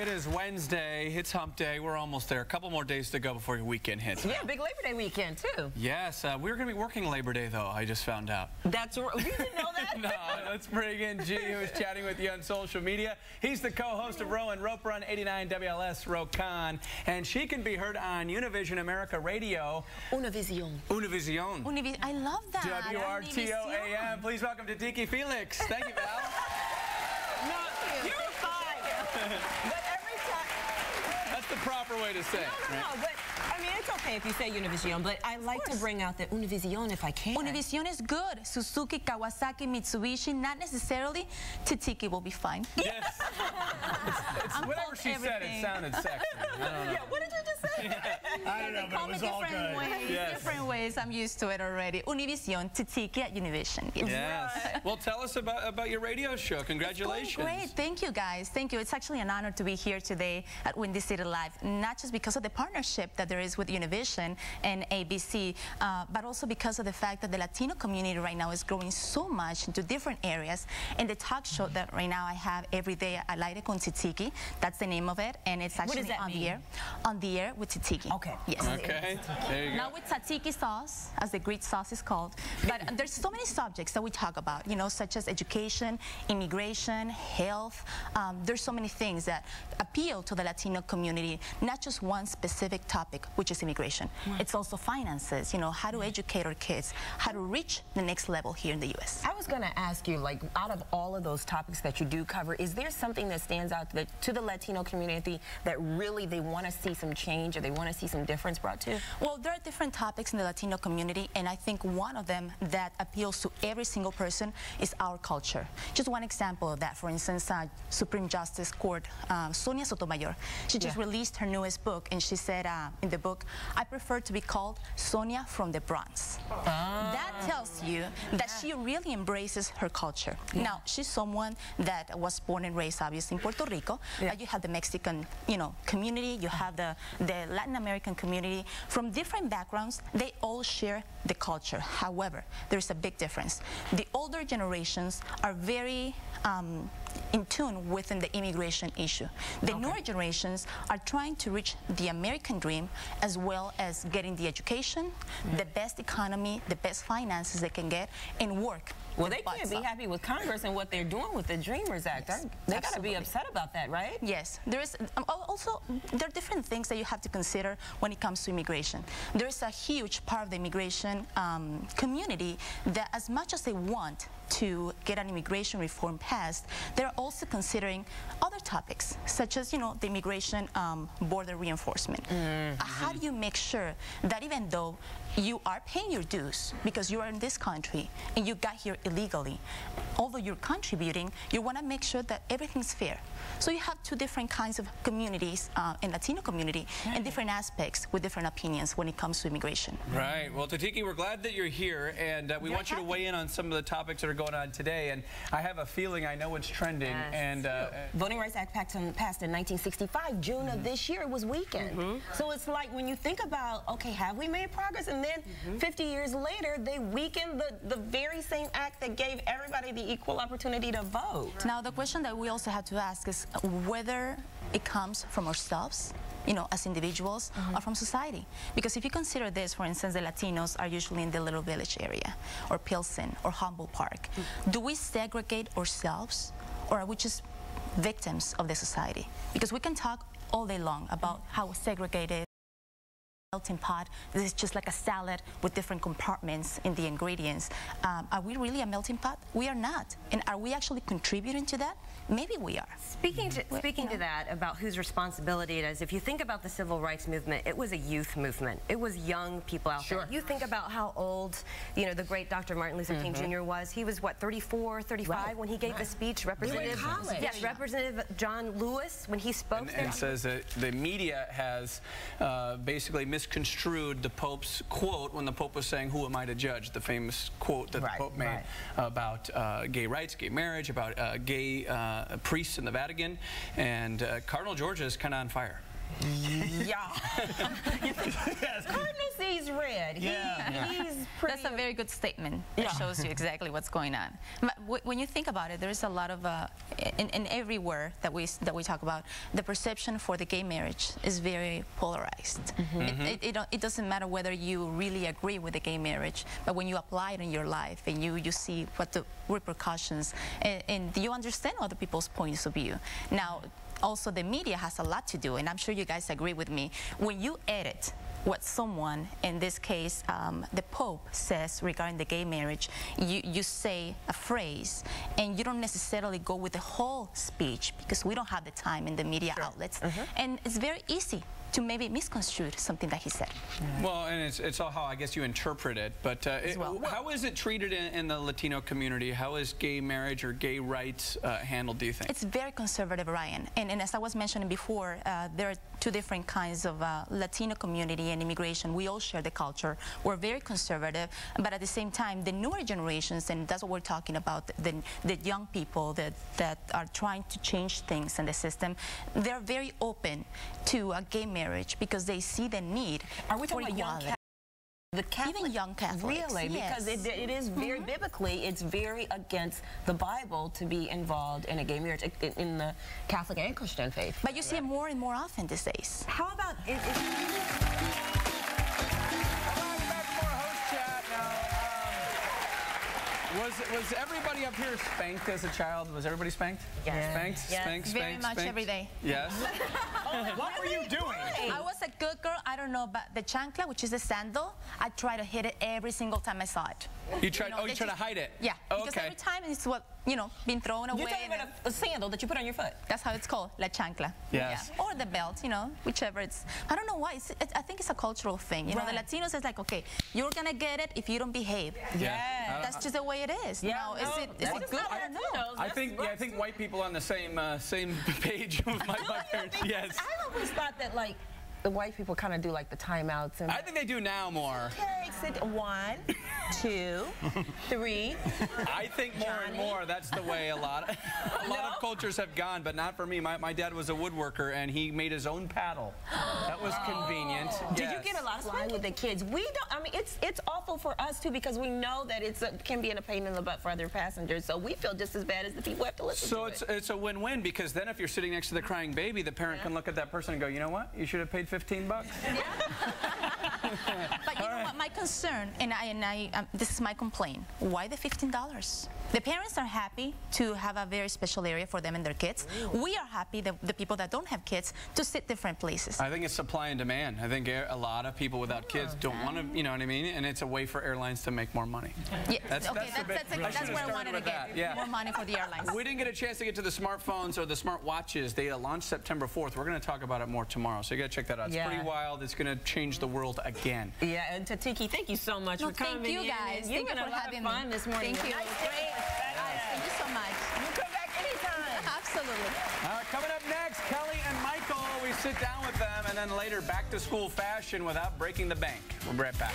It is Wednesday. It's hump day. We're almost there. A couple more days to go before your weekend hits. Yeah, big Labor Day weekend, too. Yes, we're going to be working Labor Day, though, I just found out. That's right. You didn't know that? No, let's bring in G, who is chatting with you on social media. He's the co-host of Row and Roper on 89 WLS, Rocan, and she can be heard on Univision America Radio. Univision. Univision. I love that. WRTOAM. Please welcome Tsi-tsi-ki Félix. Thank you, Val. No, you're fine. But every time... That's the proper way to say it. No, but I mean, it's okay if you say Univision, but I like to bring out the Univision if I can. Univision is good. Suzuki, Kawasaki, Mitsubishi, not necessarily. Tsi-tsi-ki will be fine. Yes. Whatever she said, it sounded sexy. I don't know. Yeah, what did you just say? I don't know, but it was all good. Different ways. I'm used to it already. Univision, Tsi-tsi-ki at Univision. Yes. Right. Well, tell us about your radio show. Congratulations. Great. Thank you, guys. Thank you. It's actually an honor to be here today at Windy City Live, not just because of the partnership that there is with Univision and ABC, but also because of the fact that the Latino community right now is growing so much into different areas. And the talk show that right now I have every day, Al Aire con Tsi-tsi-ki, that's the name of it, and it's actually on the air with Tsi-tsi-ki. Okay. Yes. Okay. There you go. Now with tzatziki sauce, as the Greek sauce is called, but there's so many subjects that we talk about, you know, such as education, immigration, health. There's so many things that appeal to the Latino community, not just one specific topic, which is immigration. Right. It's also finances, you know, how to educate our kids, how to reach the next level here in the U.S. I was going to ask you, like, out of all of those topics that you do cover, is there something that stands out to the Latino community that really they want to see some change or they want to see some difference brought to? Well, there are different topics in the Latino community, and I think one of them that appeals to every single person is our culture. Just one example of that, for instance, Supreme Justice Court, Sonia Sotomayor, she just released her newest book, and she said in the book, I prefer to be called Sonia from the Bronx. That tells you that she really embraces her culture. Now, she's someone that was born and raised, obviously, in Puerto Rico. You have the Mexican, you know, community, you have the Latin American community. From different backgrounds, they all share the culture. However, there's a big difference. The older generations are very in tune within the immigration issue. The newer generations are trying to reach the American dream as well as getting the education, the best economy, the best finances they can get, and work. Well, they can't be happy with Congress and what they're doing with the Dreamers Act. Yes, they got to be upset about that, right? Yes. There is also, there are different things that you have to consider when it comes to immigration. There is a huge part of the immigration community that, as much as they want to get an immigration reform passed, they're also considering other topics, such as, you know, the immigration border reinforcement. How do you make sure that even though you are paying your dues because you are in this country and you got here illegally, although you're contributing, you want to make sure that everything's fair. So you have two different kinds of communities in Latino community and different aspects with different opinions when it comes to immigration. Right. Well, Tsi-tsi-ki, we're glad that you're here, and we want you to weigh in on some of the topics that are going on today. And I have a feeling I know what's trending. And Voting Rights Act passed in 1965, June of this year. It was weakened. So it's like when you think about, okay, have we made progress? And then 50 years later, they weakened the very same act that gave everybody the equal opportunity to vote. Now, the question that we also have to ask is whether it comes from ourselves, you know, as individuals, or from society. Because if you consider this, for instance, the Latinos are usually in the Little Village area, or Pilsen, or Humboldt Park. Do we segregate ourselves, or are we just victims of the society? Because we can talk all day long about how segregated melting pot. This is just like a salad with different compartments in the ingredients. Are we really a melting pot? We are not. And are we actually contributing to that? Maybe we are. Speaking to that, about whose responsibility it is, if you think about the civil rights movement, it was a youth movement. It was young people out there. You think about how old, you know, the great Dr. Martin Luther King Jr. was. He was, what, 34, 35 when he gave the speech? Representative John Lewis, when he spoke there. And says that the media has basically misconstrued the Pope's quote when the Pope was saying, "Who am I to judge?" The famous quote that the Pope made about gay rights, gay marriage, about gay priests in the Vatican. And Cardinal Georgia is kind of on fire. Yeah. Cardinal sees red. He's pretty... That's a very good statement that shows you exactly what's going on. But when you think about it, there's a lot of, in everywhere that we talk about, the perception for the gay marriage is very polarized. It doesn't matter whether you really agree with the gay marriage, but when you apply it in your life and you see what the repercussions, and you understand other people's points of view. Now, also the media has a lot to do, and I'm sure you guys agree with me. When you edit what someone, in this case the Pope, says regarding the gay marriage, you say a phrase and you don't necessarily go with the whole speech because we don't have the time in the media outlets, and it's very easy to maybe misconstrue something that he said. Well, and it's all how I guess you interpret it, but how is it treated in the Latino community? How is gay marriage or gay rights handled, do you think? It's very conservative, Ryan, and as I was mentioning before, there are two different kinds of Latino community and immigration. We all share the culture. We're very conservative, but at the same time, the newer generations, and that's what we're talking about, the young people that are trying to change things in the system, they're very open to a gay marriage because they see the need for equality. The Catholic, even young Catholics, really, because it is very biblically, it's very against the Bible to be involved in a gay marriage in the Catholic and Christian faith. But you see it more and more often these days. How about Was everybody up here spanked as a child? Was everybody spanked? Yes. Spanked? Yes. Spanked? Very much spanked? every day. Yes. What were you doing? I was a good girl. I don't know, but the chancla, which is a sandal, I try to hit it every single time I saw it. You tried? You try to hide it? Yeah. Because every time it's what being thrown away. You're talking about a sandal that you put on your foot. That's how it's called, la chancla. Yes. Yeah. Or the belt, whichever it's. I don't know why. I think it's a cultural thing. You know, the Latinos is like, okay, you're gonna get it if you don't behave. Yeah. That's just the way it is. Yeah. Now, is it good? I don't know. I think white people on the same page with my parents. Yes. I always thought that like the white people kind of do like the timeouts. And I think they do now more. Okay, sit 1, 2, 3. I think more and more that's the way a lot of cultures have gone, but not for me. My dad was a woodworker and he made his own paddle. That was convenient. Did you get a lot of fun with the kids? We don't. I mean, it's awful for us too because we know that it can be a pain in the butt for other passengers. So we feel just as bad as the people who have to listen to it. So it's a win-win because then if you're sitting next to the crying baby, the parent can look at that person and go, you know what? You should have paid $15. But you know what? My concern, and this is my complaint. Why the $15? The parents are happy to have a very special area for them and their kids. We are happy, the people that don't have kids, to sit different places. I think it's supply and demand. I think a lot of people without kids don't want to, you know what I mean? And it's a way for airlines to make more money. Yeah, that's where I wanted to get more money for the airlines. We didn't get a chance to get to the smartphones or the smart watches. They launched September 4th. We're going to talk about it more tomorrow, so you got to check that out. It's pretty wild. It's going to change the world again. Yeah, and Tsi-tsi-ki, thank you so much for coming. Thank you guys. You've been a lot of fun this morning. Thank you. Great. Thank you so much. You come back anytime. Absolutely. All right, coming up next, Kelly and Michael. We sit down with them, and then later back to school fashion without breaking the bank. We'll be right back.